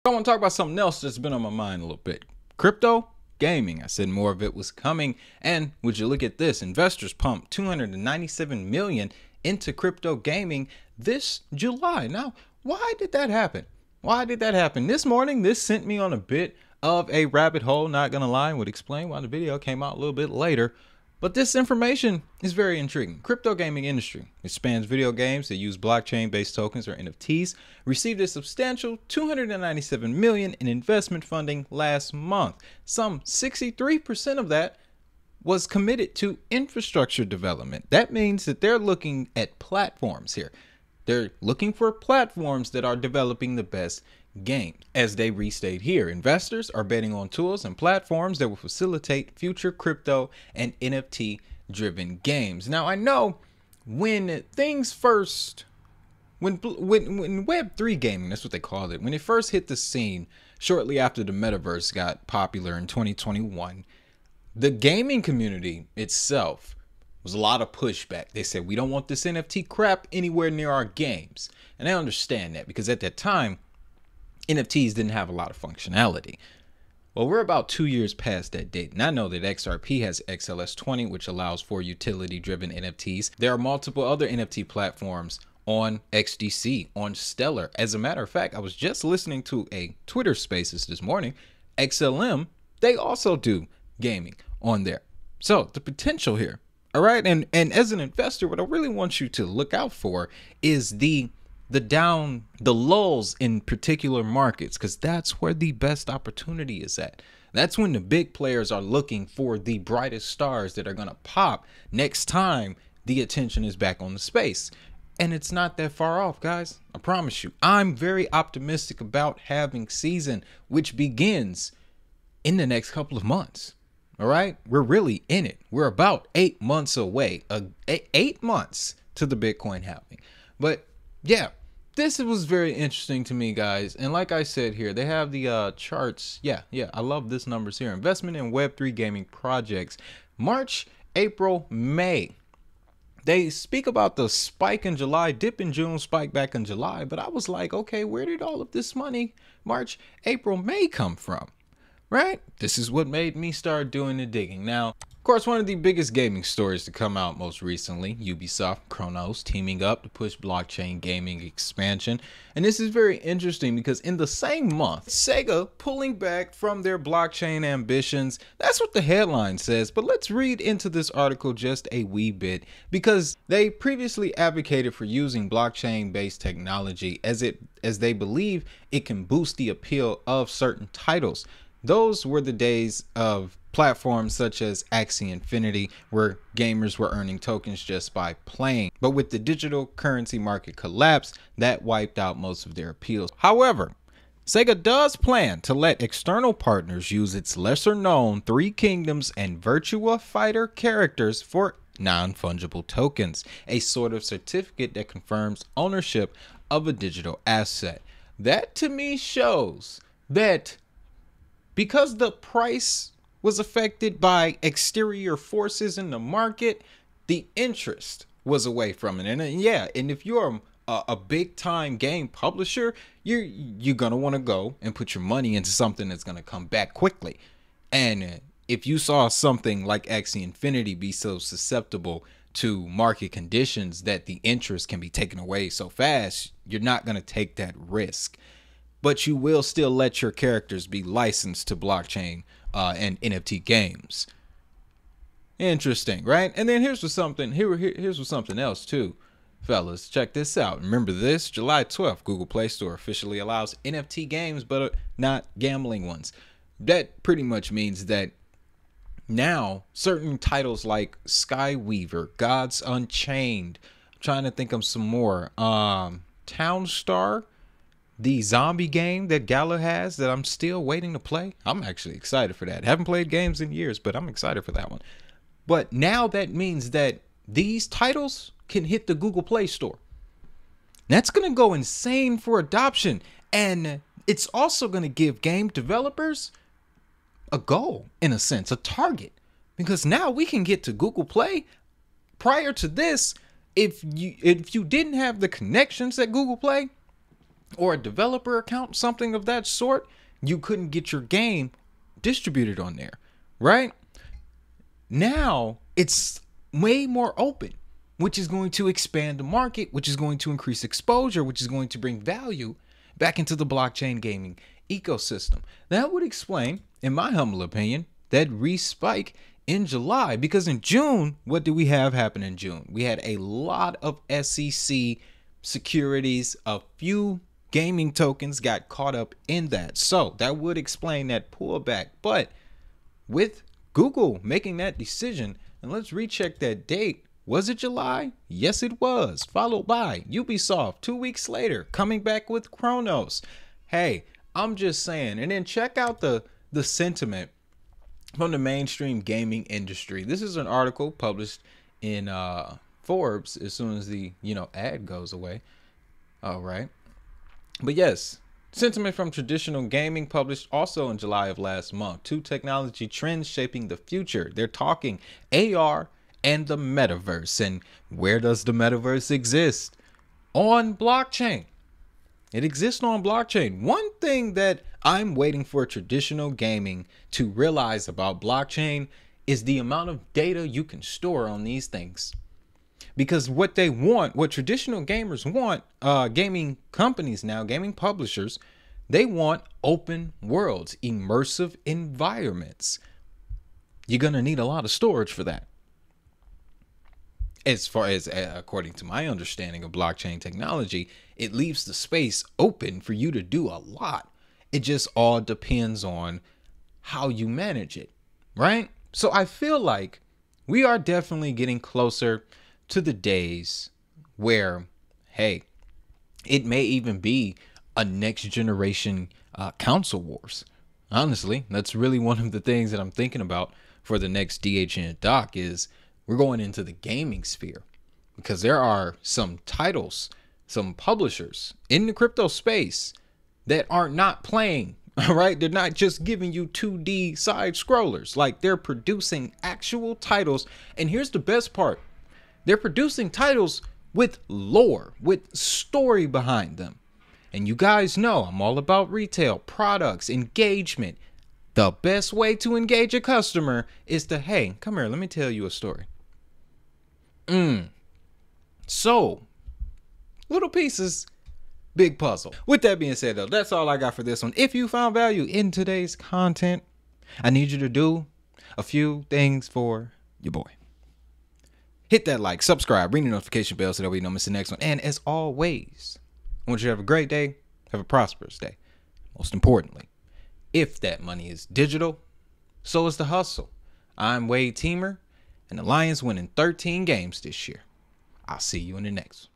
I want to talk about something else that's been on my mind a little bit. Crypto gaming. I said more of it was coming. And would you look at this? Investors pumped $297 million into crypto gaming this July. Now, why did that happen? Why did that happen? This morning, this sent me on a bit of a rabbit hole. Not going to lie, would explain why the video came out a little bit later. But this information is very intriguing. Crypto gaming industry. It spans video games that use blockchain-based tokens or NFTs. Received a substantial $297 million in investment funding last month. Some 63% of that was committed to infrastructure development. That means that they're looking at platforms here. They're looking for platforms that are developing the best games. As they restate here, investors are betting on tools and platforms that will facilitate future crypto and NFT driven games. Now, I know when things first, when Web3 gaming, that's what they called it, when it first hit the scene shortly after the metaverse got popular in 2021, the gaming community itself was a lot of pushback. They said, we don't want this NFT crap anywhere near our games. And I understand that because at that time, NFTs didn't have a lot of functionality. Well, we're about 2 years past that date, and I know that XRP has XLS20, which allows for utility-driven NFTs. There are multiple other NFT platforms on XDC, on Stellar. As a matter of fact, I was just listening to a Twitter Spaces this morning. XLM, they also do gaming on there. So the potential here, all right? And as an investor, what I really want you to look out for is the lulls in particular markets, because that's where the best opportunity is at. That's when the big players are looking for the brightest stars that are going to pop next time the attention is back on the space. And it's not that far off, guys. I promise you. I'm very optimistic about halving season, which begins in the next couple of months. All right, we're really in it. We're about 8 months away, 8 months to the Bitcoin halving. But yeah, this was very interesting to me, guys. And like I said here, they have the charts. Yeah, I love this numbers here. Investment in Web3 gaming projects. March, April, May. They speak about the spike in July, dip in June, spike back in July. But I was like, okay, where did all of this money, March, April, May come from? Right? This is what made me start doing the digging. Now, of course, one of the biggest gaming stories to come out most recently, Ubisoft, Kronos teaming up to push blockchain gaming expansion. And this is very interesting because in the same month, Sega pulling back from their blockchain ambitions. That's what the headline says. But let's read into this article just a wee bit, because they previously advocated for using blockchain-based technology as they believe it can boost the appeal of certain titles. Those were the days of platforms such as Axie Infinity, where gamers were earning tokens just by playing. But with the digital currency market collapse, that wiped out most of their appeals. However, Sega does plan to let external partners use its lesser known Three Kingdoms and Virtua Fighter characters for non-fungible tokens, a sort of certificate that confirms ownership of a digital asset. That to me shows that because the price was affected by exterior forces in the market, the interest was away from it. And yeah, and if you're a big time game publisher, you're gonna want to go and put your money into something that's gonna come back quickly. And if you saw something like Axie Infinity be so susceptible to market conditions that the interest can be taken away so fast, you're not gonna take that risk. But you will still let your characters be licensed to blockchain and NFT games. Interesting, right? And then here's what's something else too, fellas. Check this out. Remember this? July 12th, Google Play Store officially allows NFT games, but not gambling ones. That pretty much means that now certain titles like Skyweaver, Gods Unchained, I'm trying to think of some more, Townstar, the zombie game that Gala has that I'm still waiting to play. I'm actually excited for that. Haven't played games in years, but I'm excited for that one. But now that means that these titles can hit the Google Play Store. That's going to go insane for adoption. And it's also going to give game developers a goal, in a sense, a target. Because now we can get to Google Play. Prior to this, if you didn't have the connections at Google Play, or a developer account, something of that sort, you couldn't get your game distributed on there, right? Now it's way more open, which is going to expand the market, which is going to increase exposure, which is going to bring value back into the blockchain gaming ecosystem. That would explain, in my humble opinion, that respike in July, because in June, what did we have happen in June? We had a lot of SEC securities, a few gaming tokens got caught up in that. So that would explain that pullback. But with Google making that decision, and let's recheck that date. Was it July? Yes, it was. Followed by Ubisoft 2 weeks later, coming back with Chronos. Hey, I'm just saying. And then check out the sentiment from the mainstream gaming industry. This is an article published in Forbes as soon as the ad goes away. All right. But yes, sentiment from traditional gaming published also in July of last month. 2 technology trends shaping the future. They're talking AR and the metaverse. And where does the metaverse exist? On blockchain. It exists on blockchain. One thing that I'm waiting for traditional gaming to realize about blockchain is the amount of data you can store on these things. Because what they want, what traditional gamers want, gaming companies now, gaming publishers, they want open worlds, immersive environments. You're going to need a lot of storage for that. As far as, according to my understanding of blockchain technology, it leaves the space open for you to do a lot. It just all depends on how you manage it, right? So I feel like we are definitely getting closer to the days where, hey, it may even be a next generation console wars. Honestly, that's really one of the things that I'm thinking about for the next DHN doc is we're going into the gaming sphere, because there are some titles, some publishers in the crypto space that are not playing, all right? They're not just giving you 2D side scrollers. Like, they're producing actual titles. And here's the best part. They're producing titles with lore, with story behind them. And you guys know I'm all about retail, products, engagement. The best way to engage a customer is to, hey, come here, let me tell you a story. So, little pieces, big puzzle. With that being said, though, that's all I got for this one. If you found value in today's content, I need you to do a few things for your boy. Hit that like, subscribe, ring the notification bell so that we don't miss the next one. And as always, I want you to have a great day, have a prosperous day. Most importantly, if that money is digital, so is the hustle. I'm Wade Teamer, and the Lions winning 13 games this year. I'll see you in the next one.